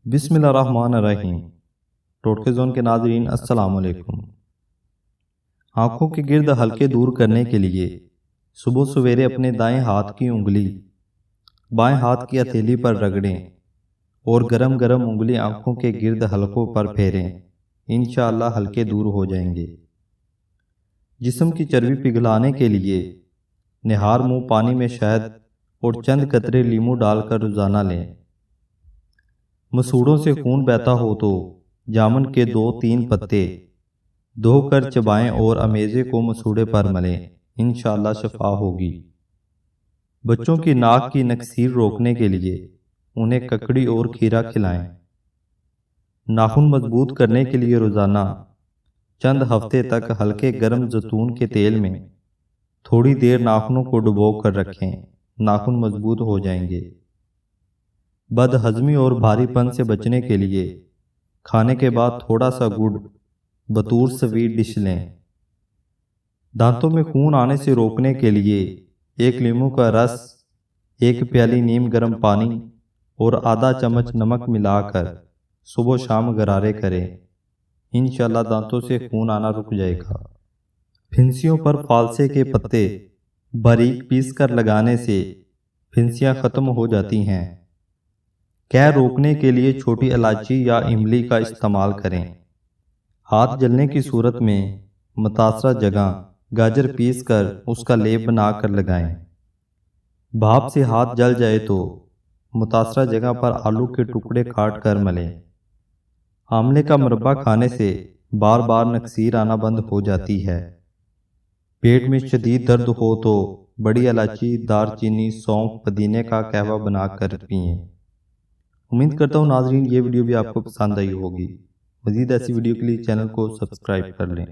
بسم اللہ الرحمن الرحیم۔ ٹوٹکے زون کے ناظرین السلام علیکم۔ آنکھوں کے گرد ہلکے دور کرنے کے لیے صبح سویرے اپنے دائیں ہاتھ کی انگلی بائیں ہاتھ کی ہتھیلی پر رگڑیں اور گرم گرم انگلی آنکھوں کے گرد حلقوں پر پھیریں، انشاءاللہ ہلکے دور ہو جائیں گے۔ جسم کی چربی پگھلانے کے لیے نہار منہ پانی میں شہد اور چند قطرے لیموں ڈال کر روزانہ لیں۔ مسوڑوں سے خون بہتا ہو تو جامن کے 2-3 پتے دھو کر چبائیں اور امیزے کو مسوڑے پر ملیں، انشاءاللہ شفا ہوگی۔ بچوں کی ناک کی نکسیر روکنے کے لیے انہیں ککڑی اور کھیرا کھلائیں۔ ناخن مضبوط کرنے کے لیے روزانہ چند ہفتے تک ہلکے گرم زیتون کے تیل میں تھوڑی دیر ناخنوں کو ڈبو کر رکھیں، ناخن مضبوط ہو جائیں گے۔ بد ہضمی اور بھاری پن سے بچنے کے لیے کھانے کے بعد تھوڑا سا گڑ بطور سویٹ ڈش لیں۔ دانتوں میں خون آنے سے روکنے کے لیے 1 لیموں کا رس، 1 پیالی نیم گرم پانی اور آدھا چمچ نمک ملا کر صبح و شام غرارے کریں، انشاءاللہ دانتوں سے خون آنا رک جائے گا۔ پھنسیوں پر فالسے کے پتے باریک پیس کر لگانے سے پھنسیاں ختم ہو جاتی ہیں۔ قے روکنے کے لیے چھوٹی الائچی یا املی کا استعمال کریں۔ ہاتھ جلنے کی صورت میں متاثرہ جگہ گاجر پیس کر اس کا لیپ بنا کر لگائیں۔ بھاپ سے ہاتھ جل جائے تو متاثرہ جگہ پر آلو کے ٹکڑے کاٹ کر ملیں۔ آملے کا مربع کھانے سے بار بار نکسیر آنا بند ہو جاتی ہے۔ پیٹ میں شدید درد ہو تو بڑی الائچی، دار چینی، سونف، پودینے کا قہوہ بنا کر پئیں۔ امید کرتا ہوں ناظرین یہ ویڈیو بھی آپ کو پسند آئی ہوگی۔ مزید ایسی ویڈیو کے لیے چینل کو سبسکرائب کر لیں۔